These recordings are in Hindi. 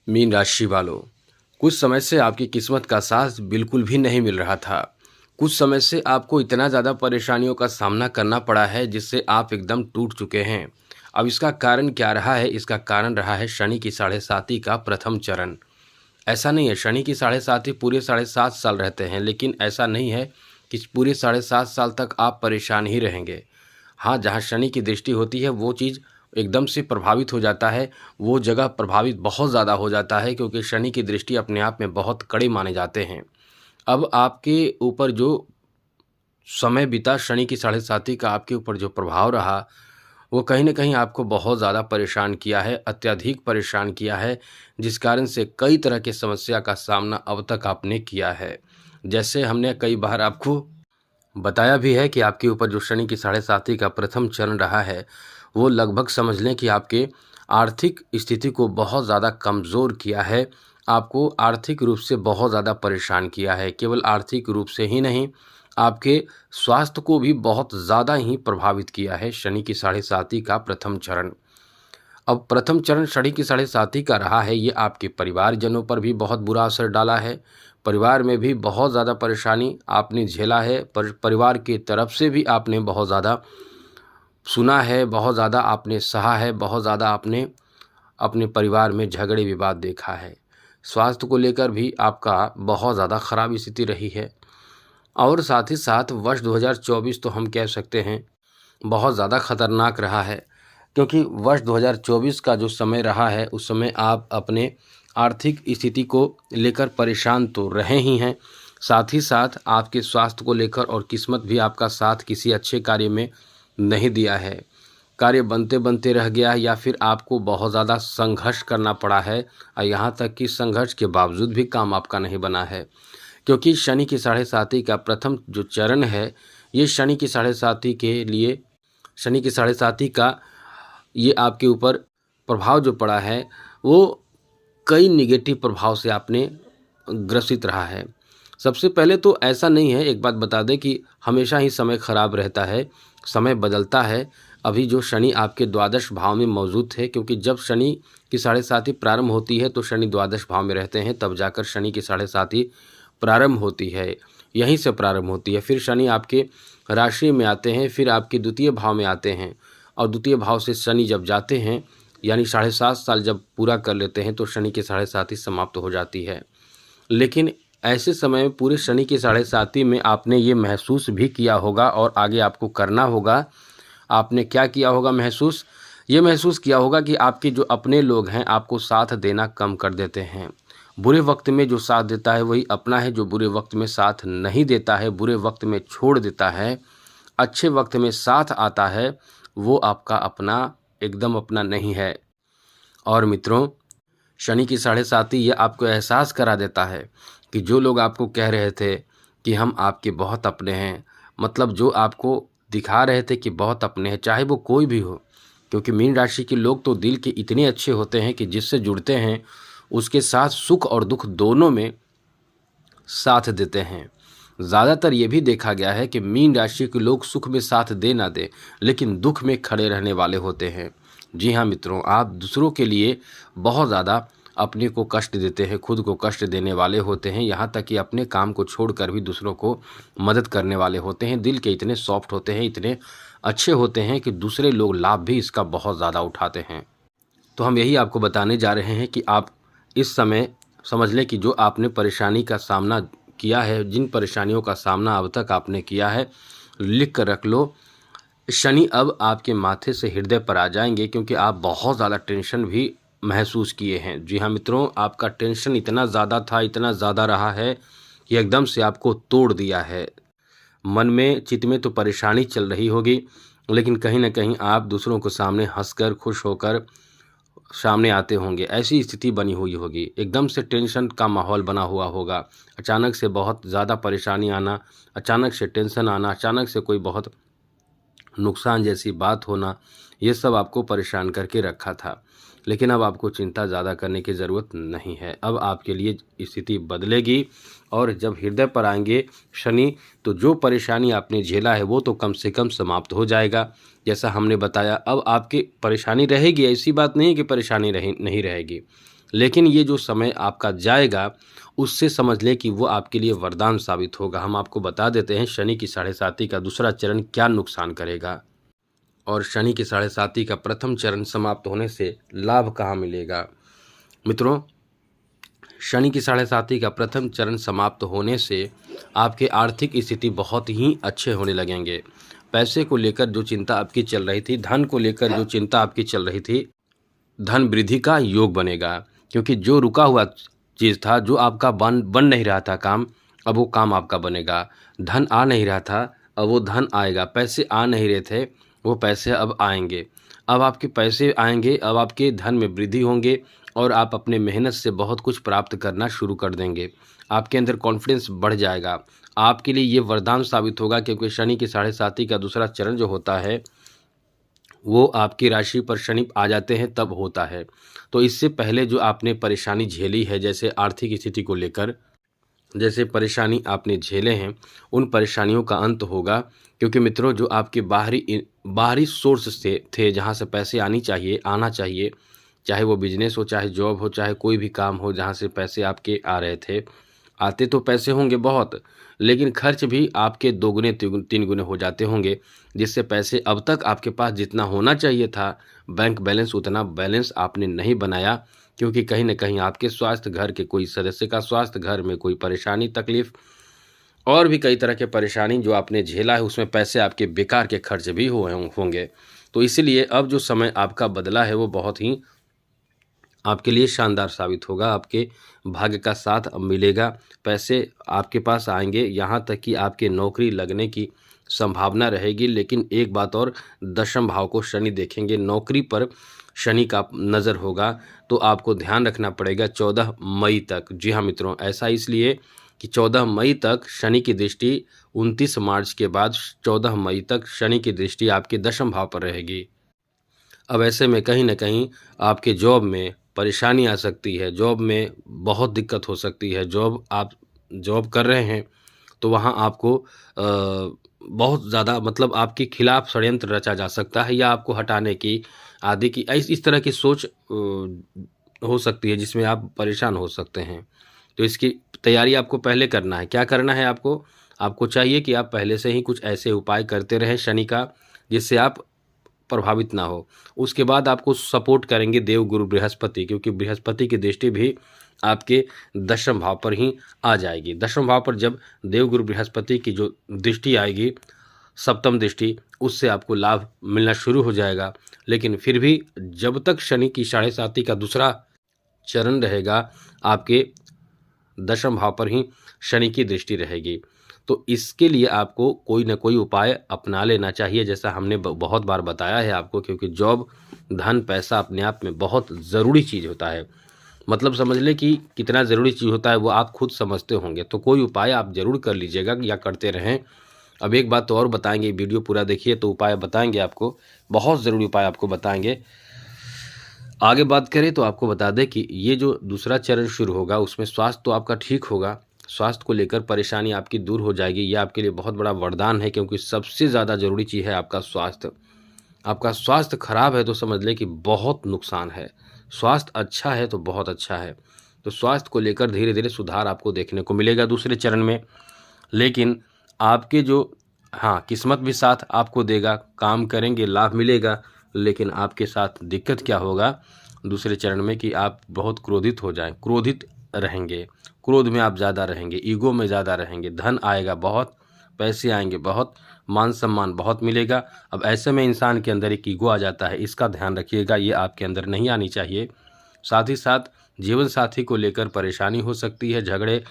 मीन राशि वालों, कुछ समय से आपकी किस्मत का साथ बिल्कुल भी नहीं मिल रहा था। कुछ समय से आपको इतना ज़्यादा परेशानियों का सामना करना पड़ा है जिससे आप एकदम टूट चुके हैं। अब इसका कारण क्या रहा है? इसका कारण रहा है शनि की साढ़े साती का प्रथम चरण। ऐसा नहीं है, शनि की साढ़े साती पूरे 7.5 साल रहते हैं, लेकिन ऐसा नहीं है कि पूरे 7.5 साल तक आप परेशान ही रहेंगे। हाँ, जहाँ शनि की दृष्टि होती है वो चीज़ एकदम से प्रभावित हो जाता है, वो जगह प्रभावित बहुत ज़्यादा हो जाता है, क्योंकि शनि की दृष्टि अपने आप में बहुत कड़े माने जाते हैं। अब आपके ऊपर जो समय बीता, शनि की साढ़े साती का आपके ऊपर जो प्रभाव रहा, वो कहीं न कहीं आपको बहुत ज़्यादा परेशान किया है, अत्यधिक परेशान किया है, जिस कारण से कई तरह की समस्या का सामना अब तक आपने किया है। जैसे हमने कई बार आपको बताया भी है कि आपके ऊपर जो शनि की साढ़े साती का प्रथम चरण रहा है, वो लगभग समझ लें कि आपके आर्थिक स्थिति को बहुत ज़्यादा कमज़ोर किया है, आपको आर्थिक रूप से बहुत ज़्यादा परेशान किया है। केवल आर्थिक रूप से ही नहीं, आपके स्वास्थ्य को भी बहुत ज़्यादा ही प्रभावित किया है शनि की साढ़े साती का प्रथम चरण। अब प्रथम चरण शनि की साढ़े साती का रहा है, ये आपके परिवारजनों पर भी बहुत बुरा असर डाला है। परिवार में भी बहुत ज़्यादा परेशानी आपने झेला है, परिवार की तरफ से भी आपने बहुत ज़्यादा सुना है, बहुत ज़्यादा आपने सहा है, बहुत ज़्यादा आपने अपने परिवार में झगड़े विवाद देखा है। स्वास्थ्य को लेकर भी आपका बहुत ज़्यादा ख़राब स्थिति रही है। और साथ ही साथ वर्ष 2024 तो हम कह सकते हैं बहुत ज़्यादा खतरनाक रहा है, क्योंकि वर्ष 2024 का जो समय रहा है उस समय आप अपने आर्थिक स्थिति को लेकर परेशान तो रहे ही हैं, साथ ही साथ आपके स्वास्थ्य को लेकर और किस्मत भी आपका साथ किसी अच्छे कार्य में नहीं दिया है। कार्य बनते बनते रह गया, या फिर आपको बहुत ज़्यादा संघर्ष करना पड़ा है, और यहाँ तक कि संघर्ष के बावजूद भी काम आपका नहीं बना है। क्योंकि शनि की साढ़े साती का प्रथम जो चरण है, ये शनि की साढ़े साती के लिए, शनि की साढ़े साती का ये आपके ऊपर प्रभाव जो पड़ा है वो कई निगेटिव प्रभाव से आपने ग्रसित रहा है। सबसे पहले तो ऐसा नहीं है, एक बात बता दें कि हमेशा ही समय खराब रहता है, समय बदलता है। अभी जो शनि आपके द्वादश भाव में मौजूद थे, क्योंकि जब शनि की साढ़े साती प्रारंभ होती है तो शनि द्वादश भाव में रहते हैं, तब जाकर शनि की साढ़े साती प्रारंभ होती है, यहीं से प्रारंभ होती है। फिर शनि आपके राशि में आते हैं, फिर आपके द्वितीय भाव में आते हैं, और द्वितीय भाव से शनि जब जाते हैं, यानी 7.5 साल जब पूरा कर लेते हैं, तो शनि की साढ़े साती समाप्त हो जाती है। लेकिन ऐसे समय में पूरे शनि की साढ़े साती में आपने ये महसूस भी किया होगा, और आगे आपको करना होगा। आपने क्या किया होगा महसूस? ये महसूस किया होगा कि आपके जो अपने लोग हैं आपको साथ देना कम कर देते हैं। बुरे वक्त में जो साथ देता है वही अपना है, जो बुरे वक्त में साथ नहीं देता है, बुरे वक्त में छोड़ देता है, अच्छे वक्त में साथ आता है, वो आपका अपना एकदम अपना नहीं है। और मित्रों, शनि की साढ़े साती ये आपको एहसास करा देता है कि जो लोग आपको कह रहे थे कि हम आपके बहुत अपने हैं, मतलब जो आपको दिखा रहे थे कि बहुत अपने हैं, चाहे वो कोई भी हो, क्योंकि मीन राशि के लोग तो दिल के इतने अच्छे होते हैं कि जिससे जुड़ते हैं उसके साथ सुख और दुख दोनों में साथ देते हैं। ज़्यादातर ये भी देखा गया है कि मीन राशि के लोग सुख में साथ दे ना दे, लेकिन दुख में खड़े रहने वाले होते हैं। जी हाँ मित्रों, आप दूसरों के लिए बहुत ज़्यादा अपने को कष्ट देते हैं, खुद को कष्ट देने वाले होते हैं, यहाँ तक कि अपने काम को छोड़कर भी दूसरों को मदद करने वाले होते हैं। दिल के इतने सॉफ्ट होते हैं, इतने अच्छे होते हैं कि दूसरे लोग लाभ भी इसका बहुत ज़्यादा उठाते हैं। तो हम यही आपको बताने जा रहे हैं कि आप इस समय समझ लें कि जो आपने परेशानी का सामना किया है, जिन परेशानियों का सामना अब तक आपने किया है, लिख कर रख लो। शनि अब आपके माथे से हृदय पर आ जाएंगे, क्योंकि आप बहुत ज़्यादा टेंशन भी महसूस किए हैं। जी हाँ मित्रों, आपका टेंशन इतना ज़्यादा था, इतना ज़्यादा रहा है कि एकदम से आपको तोड़ दिया है। मन में, चित्त में तो परेशानी चल रही होगी, लेकिन कहीं ना कहीं आप दूसरों को सामने हंसकर, खुश होकर सामने आते होंगे, ऐसी स्थिति बनी हुई होगी। एकदम से टेंशन का माहौल बना हुआ होगा, अचानक से बहुत ज़्यादा परेशानी आना, अचानक से टेंशन आना, अचानक से कोई बहुत नुकसान जैसी बात होना, ये सब आपको परेशान करके रखा था। लेकिन अब आपको चिंता ज़्यादा करने की ज़रूरत नहीं है। अब आपके लिए स्थिति बदलेगी, और जब हृदय पर आएंगे शनि, तो जो परेशानी आपने झेला है वो तो कम से कम समाप्त हो जाएगा। जैसा हमने बताया, अब आपकी परेशानी रहेगी, ऐसी बात नहीं है कि परेशानी नहीं रहेगी, लेकिन ये जो समय आपका जाएगा, उससे समझ लें कि वो आपके लिए वरदान साबित होगा। हम आपको बता देते हैं शनि की साढ़े साती का दूसरा चरण क्या नुकसान करेगा और शनि की साढ़े साती का प्रथम चरण समाप्त होने से लाभ कहाँ मिलेगा। मित्रों, शनि की साढ़े साती का प्रथम चरण समाप्त होने से आपके आर्थिक स्थिति बहुत ही अच्छे होने लगेंगे। पैसे को लेकर जो चिंता आपकी चल रही थी, धन को लेकर जो चिंता आपकी चल रही थी, धन वृद्धि का योग बनेगा। क्योंकि जो रुका हुआ चीज़ था, जो आपका बन नहीं रहा था काम, अब वो काम आपका बनेगा। धन आ नहीं रहा था, अब वो धन आएगा। पैसे आ नहीं रहे थे, वो पैसे अब आएंगे। अब आपके पैसे आएंगे, अब आपके धन में वृद्धि होंगे और आप अपने मेहनत से बहुत कुछ प्राप्त करना शुरू कर देंगे। आपके अंदर कॉन्फिडेंस बढ़ जाएगा। आपके लिए ये वरदान साबित होगा, क्योंकि शनि की साढ़े साती का दूसरा चरण जो होता है वो आपकी राशि पर शनि आ जाते हैं तब होता है। तो इससे पहले जो आपने परेशानी झेली है, जैसे आर्थिक स्थिति को लेकर जैसे परेशानी आपने झेले हैं, उन परेशानियों का अंत होगा। क्योंकि मित्रों, जो आपके बाहरी सोर्स से थे, जहाँ से पैसे आना चाहिए, चाहे वो बिजनेस हो, चाहे जॉब हो, चाहे कोई भी काम हो, जहाँ से पैसे आपके आ रहे थे, आते तो पैसे होंगे बहुत, लेकिन खर्च भी आपके 2 गुने 3 गुने हो जाते होंगे। जिससे पैसे अब तक आपके पास जितना होना चाहिए था बैंक बैलेंस, उतना बैलेंस आपने नहीं बनाया। क्योंकि कहीं न कहीं आपके स्वास्थ्य, घर के कोई सदस्य का स्वास्थ्य, घर में कोई परेशानी, तकलीफ़ और भी कई तरह के परेशानी जो आपने झेला है, उसमें पैसे आपके बेकार के खर्च भी हुए होंगे। तो इसीलिए अब जो समय आपका बदला है वो बहुत ही आपके लिए शानदार साबित होगा। आपके भाग्य का साथ अब मिलेगा, पैसे आपके पास आएंगे, यहाँ तक कि आपके नौकरी लगने की संभावना रहेगी। लेकिन एक बात और, दशम भाव को शनि देखेंगे, नौकरी पर शनि का नज़र होगा, तो आपको ध्यान रखना पड़ेगा 14 मई तक। जी हाँ मित्रों, ऐसा इसलिए कि 14 मई तक शनि की दृष्टि, 29 मार्च के बाद 14 मई तक शनि की दृष्टि आपके दशम भाव पर रहेगी। अब ऐसे में कहीं न कहीं आपके जॉब में परेशानी आ सकती है, जॉब में बहुत दिक्कत हो सकती है। आप जॉब कर रहे हैं तो वहाँ आपको बहुत ज़्यादा, मतलब आपके खिलाफ षड्यंत्र रचा जा सकता है, या आपको हटाने की आदि की इस तरह की सोच हो सकती है, जिसमें आप परेशान हो सकते हैं। तो इसकी तैयारी आपको पहले करना है। क्या करना है आपको? आपको चाहिए कि आप पहले से ही कुछ ऐसे उपाय करते रहें शनि का, जिससे आप प्रभावित ना हो। उसके बाद आपको सपोर्ट करेंगे देवगुरु बृहस्पति, क्योंकि बृहस्पति की दृष्टि भी आपके दशम भाव पर ही आ जाएगी। दशम भाव पर जब देवगुरु बृहस्पति की जो दृष्टि आएगी, सप्तम दृष्टि, उससे आपको लाभ मिलना शुरू हो जाएगा। लेकिन फिर भी जब तक शनि की साढ़े साती का दूसरा चरण रहेगा, आपके दशम भाव पर ही शनि की दृष्टि रहेगी। तो इसके लिए आपको कोई ना कोई उपाय अपना लेना चाहिए, जैसा हमने बहुत बार बताया है आपको। क्योंकि जॉब, धन, पैसा अपने आप में बहुत ज़रूरी चीज़ होता है। मतलब समझ लें कि कितना ज़रूरी चीज़ होता है वो आप खुद समझते होंगे। तो कोई उपाय आप ज़रूर कर लीजिएगा या करते रहें। अब एक बात तो और बताएंगे, वीडियो पूरा देखिए तो उपाय बताएंगे आपको, बहुत ज़रूरी उपाय आपको बताएंगे। आगे बात करें तो आपको बता दें कि ये जो दूसरा चरण शुरू होगा, उसमें स्वास्थ्य तो आपका ठीक होगा। स्वास्थ्य को लेकर परेशानी आपकी दूर हो जाएगी। ये आपके लिए बहुत बड़ा वरदान है, क्योंकि सबसे ज़्यादा ज़रूरी चीज़ है आपका स्वास्थ्य। आपका स्वास्थ्य खराब है तो समझ लें कि बहुत नुकसान है। स्वास्थ्य अच्छा है तो बहुत अच्छा है। तो स्वास्थ्य को लेकर धीरे धीरे सुधार आपको देखने को मिलेगा दूसरे चरण में। लेकिन आपके जो, हाँ, किस्मत भी साथ आपको देगा, काम करेंगे लाभ मिलेगा। लेकिन आपके साथ दिक्कत क्या होगा दूसरे चरण में, कि आप बहुत क्रोधित हो जाएं, क्रोधित रहेंगे, क्रोध में आप ज़्यादा रहेंगे, ईगो में ज़्यादा रहेंगे। धन आएगा बहुत, पैसे आएंगे बहुत, मान सम्मान बहुत मिलेगा। अब ऐसे में इंसान के अंदर एक ईगो आ जाता है, इसका ध्यान रखिएगा, ये आपके अंदर नहीं आनी चाहिए। साथ ही साथ जीवन साथी को लेकर परेशानी हो सकती है, झगड़े,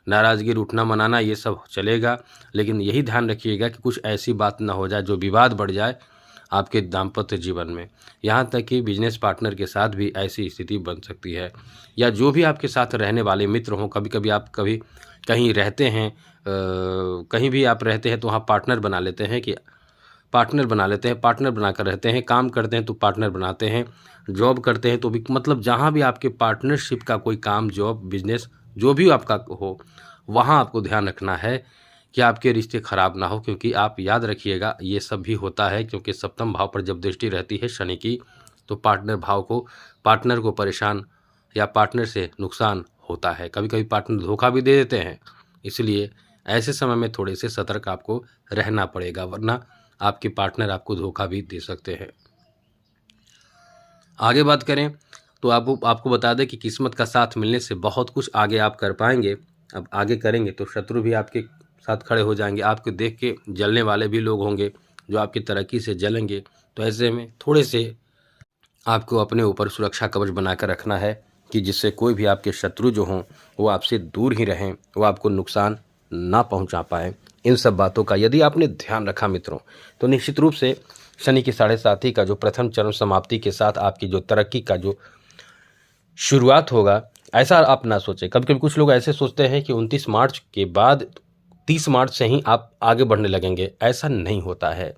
नाराज़गी, रूठना मनाना, ये सब चलेगा। लेकिन यही ध्यान रखिएगा कि कुछ ऐसी बात ना हो जाए जो विवाद बढ़ जाए आपके दाम्पत्य जीवन में। यहाँ तक कि बिजनेस पार्टनर के साथ भी ऐसी स्थिति बन सकती है, या जो भी आपके साथ रहने वाले मित्र हों। कभी कभी आप कहीं रहते हैं, कहीं भी आप रहते हैं तो वहाँ पार्टनर बना लेते हैं, पार्टनर बनाकर रहते हैं। काम करते हैं तो पार्टनर बनाते हैं, जॉब करते हैं तो भी, मतलब जहाँ भी आपके पार्टनरशिप का कोई काम, जॉब, बिजनेस जो भी आपका हो, वहाँ आपको ध्यान रखना है कि आपके रिश्ते खराब ना हो। क्योंकि आप याद रखिएगा, ये सब भी होता है क्योंकि सप्तम भाव पर जब दृष्टि रहती है शनि की, तो पार्टनर को परेशान या पार्टनर से नुकसान होता है। कभी कभी पार्टनर धोखा भी दे देते हैं, इसलिए ऐसे समय में थोड़े से सतर्क आपको रहना पड़ेगा, वरना आपके पार्टनर आपको धोखा भी दे सकते हैं। आगे बात करें तो आपको बता दें कि किस्मत का साथ मिलने से बहुत कुछ आगे आप कर पाएंगे। अब आगे करेंगे तो शत्रु भी आपके साथ खड़े हो जाएंगे, आपको देख के जलने वाले भी लोग होंगे जो आपकी तरक्की से जलेंगे। तो ऐसे में थोड़े से आपको अपने ऊपर सुरक्षा कवच बनाकर रखना है कि जिससे कोई भी आपके शत्रु जो हों वो आपसे दूर ही रहें, वो आपको नुकसान ना पहुंचा पाएँ। इन सब बातों का यदि आपने ध्यान रखा मित्रों, तो निश्चित रूप से शनि की 7.5 का जो प्रथम चरण समाप्ति के साथ आपकी जो तरक्की का जो शुरुआत होगा, ऐसा आप ना सोचें। कभी कभी कुछ लोग ऐसे सोचते हैं कि 29 मार्च के बाद 30 मार्च से ही आप आगे बढ़ने लगेंगे। ऐसा नहीं होता है।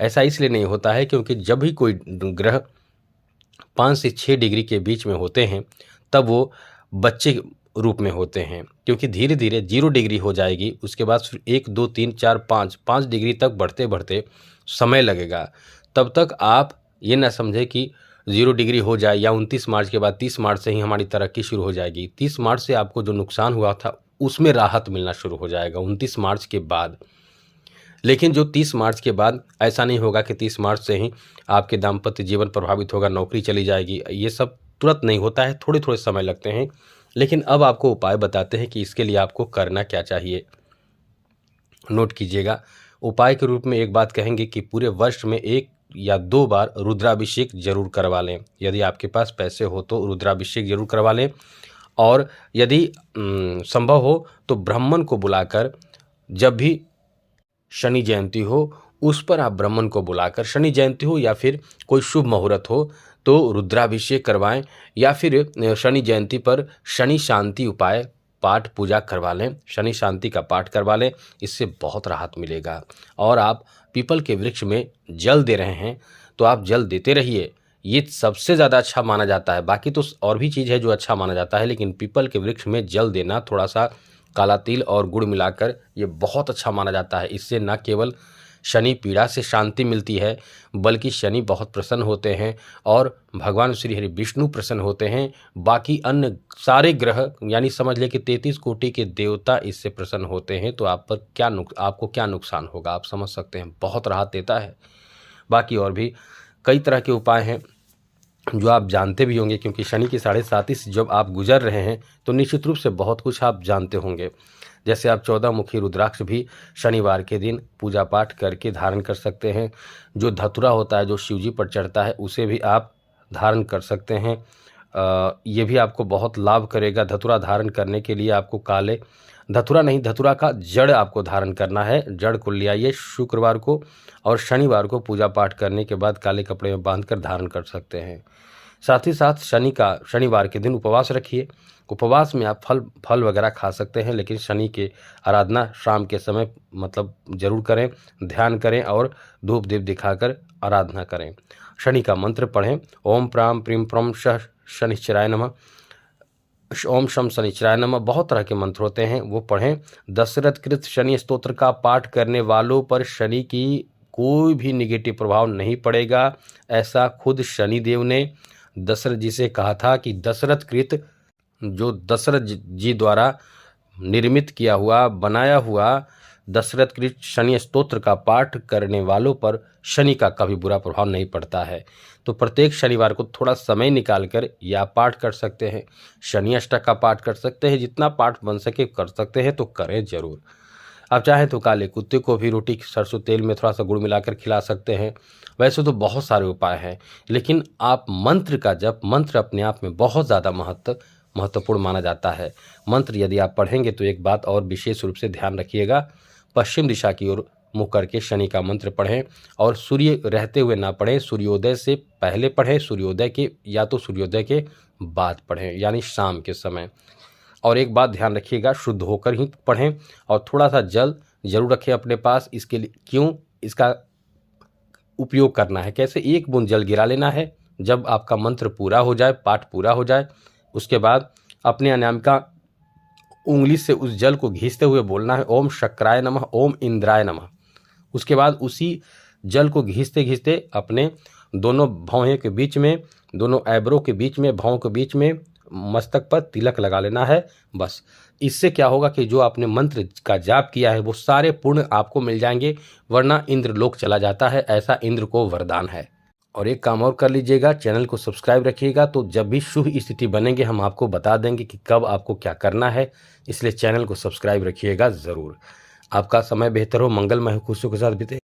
ऐसा इसलिए नहीं होता है क्योंकि जब भी कोई ग्रह 5 से 6 डिग्री के बीच में होते हैं तब वो बच्चे रूप में होते हैं, क्योंकि धीरे धीरे 0 डिग्री हो जाएगी, उसके बाद फिर 1 2 3 4 5 डिग्री तक बढ़ते बढ़ते समय लगेगा। तब तक आप ये ना समझें कि 0 डिग्री हो जाए या 29 मार्च के बाद 30 मार्च से ही हमारी तरक्की शुरू हो जाएगी। 30 मार्च से आपको जो नुकसान हुआ था उसमें राहत मिलना शुरू हो जाएगा 29 मार्च के बाद। लेकिन जो 30 मार्च के बाद ऐसा नहीं होगा कि 30 मार्च से ही आपके दाम्पत्य जीवन प्रभावित होगा, नौकरी चली जाएगी। ये सब तुरंत नहीं होता है, थोड़े थोड़े समय लगते हैं। लेकिन अब आपको उपाय बताते हैं कि इसके लिए आपको करना क्या चाहिए। नोट कीजिएगा। उपाय के रूप में एक बात कहेंगे कि पूरे वर्ष में 1 या 2 बार रुद्राभिषेक जरूर करवा लें। यदि आपके पास पैसे हो तो रुद्राभिषेक जरूर करवा लें, और यदि संभव हो तो ब्राह्मण को बुलाकर, जब भी शनि जयंती हो उस पर आप ब्राह्मण को बुलाकर, शनि जयंती हो या फिर कोई शुभ मुहूर्त हो तो रुद्राभिषेक करवाएं, या फिर शनि जयंती पर शनि शांति उपाय पाठ पूजा करवा लें, शनि शांति का पाठ करवा लें। इससे बहुत राहत मिलेगा। और आप पीपल के वृक्ष में जल दे रहे हैं तो आप जल देते रहिए, ये सबसे ज़्यादा अच्छा माना जाता है। बाकी तो और भी चीज़ है जो अच्छा माना जाता है, लेकिन पीपल के वृक्ष में जल देना, थोड़ा सा काला तिल और गुड़ मिलाकर, ये बहुत अच्छा माना जाता है। इससे न केवल शनि पीड़ा से शांति मिलती है, बल्कि शनि बहुत प्रसन्न होते हैं और भगवान श्री हरि विष्णु प्रसन्न होते हैं। बाकी अन्य सारे ग्रह यानी समझ ले कि 33 कोटि के देवता इससे प्रसन्न होते हैं। तो आपको क्या नुकसान होगा, आप समझ सकते हैं। बहुत राहत देता है। बाकी और भी कई तरह के उपाय हैं जो आप जानते भी होंगे, क्योंकि शनि की 7.5 से जब आप गुजर रहे हैं तो निश्चित रूप से बहुत कुछ आप जानते होंगे। जैसे आप 14 मुखी रुद्राक्ष भी शनिवार के दिन पूजा पाठ करके धारण कर सकते हैं। जो धतुरा होता है जो शिवजी पर चढ़ता है उसे भी आप धारण कर सकते हैं। ये भी आपको बहुत लाभ करेगा। धतुरा धारण करने के लिए आपको धतुरा का जड़ आपको धारण करना है। जड़ को ले आइए शुक्रवार को, और शनिवार को पूजा पाठ करने के बाद काले कपड़े में बांधकर धारण कर सकते हैं। साथ ही साथ शनिवार के दिन उपवास रखिए। उपवास में आप फल वगैरह खा सकते हैं, लेकिन शनि के आराधना शाम के समय जरूर करें, ध्यान करें और धूप दीप दिखाकर आराधना करें। शनि का मंत्र पढ़ें। ओम प्राम प्रीम प्रम शनिश्चराय नमः, ओम शम शनिश्चराय नमः। बहुत तरह के मंत्र होते हैं, वो पढ़ें। दशरथ कृत शनि स्तोत्र का पाठ करने वालों पर शनि की कोई भी निगेटिव प्रभाव नहीं पड़ेगा। ऐसा खुद शनिदेव ने दशरथ जी से कहा था कि दशरथ कृत, जो दशरथ जी द्वारा निर्मित किया हुआ बनाया हुआ दशरथ कृत शनि स्तोत्र का पाठ करने वालों पर शनि का कभी बुरा प्रभाव नहीं पड़ता है। तो प्रत्येक शनिवार को थोड़ा समय निकालकर यह पाठ कर सकते हैं। शनि अष्टक का पाठ कर सकते हैं। जितना पाठ बन सके कर सकते हैं तो करें जरूर। आप चाहें तो काले कुत्ते को भी रोटी सरसों तेल में थोड़ा सा गुड़ मिलाकर खिला सकते हैं। वैसे तो बहुत सारे उपाय हैं, लेकिन आप मंत्र का जप, मंत्र अपने आप में बहुत ज़्यादा महत्वपूर्ण माना जाता है। मंत्र यदि आप पढ़ेंगे तो एक बात और विशेष रूप से ध्यान रखिएगा, पश्चिम दिशा की ओर मुँह करके शनि का मंत्र पढ़ें, और सूर्य रहते हुए ना पढ़ें, सूर्योदय से पहले पढ़ें, सूर्योदय के बाद पढ़ें, यानी शाम के समय। और एक बात ध्यान रखिएगा, शुद्ध होकर ही पढ़ें, और थोड़ा सा जल जरूर रखें अपने पास। इसके लिए क्यों इसका उपयोग करना है, कैसे, 1 बूंद जल गिरा लेना है। जब आपका मंत्र पूरा हो जाए, पाठ पूरा हो जाए, उसके बाद अपने अनामिका उंगली से उस जल को घींचते हुए बोलना है ओम शक्राय नमः, ओम इंद्राय नमः। उसके बाद उसी जल को घींचते घींचते अपने दोनों भौहें के बीच में, दोनों ऐब्रो के बीच में, भौं के बीच में मस्तक पर तिलक लगा लेना है बस। इससे क्या होगा कि जो आपने मंत्र का जाप किया है वो सारे पुण्य आपको मिल जाएंगे, वरना इंद्र लोक चला जाता है, ऐसा इंद्र को वरदान है। और एक काम और कर लीजिएगा, चैनल को सब्सक्राइब रखिएगा, तो जब भी शुभ स्थिति बनेंगे हम आपको बता देंगे कि कब आपको क्या करना है, इसलिए चैनल को सब्सक्राइब रखिएगा ज़रूर। आपका समय बेहतर हो, मंगलमय हो, खुशियों के साथ बीते।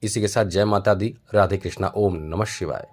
इसी के साथ जय माता दी, राधे कृष्णा, ओम नमः शिवाय।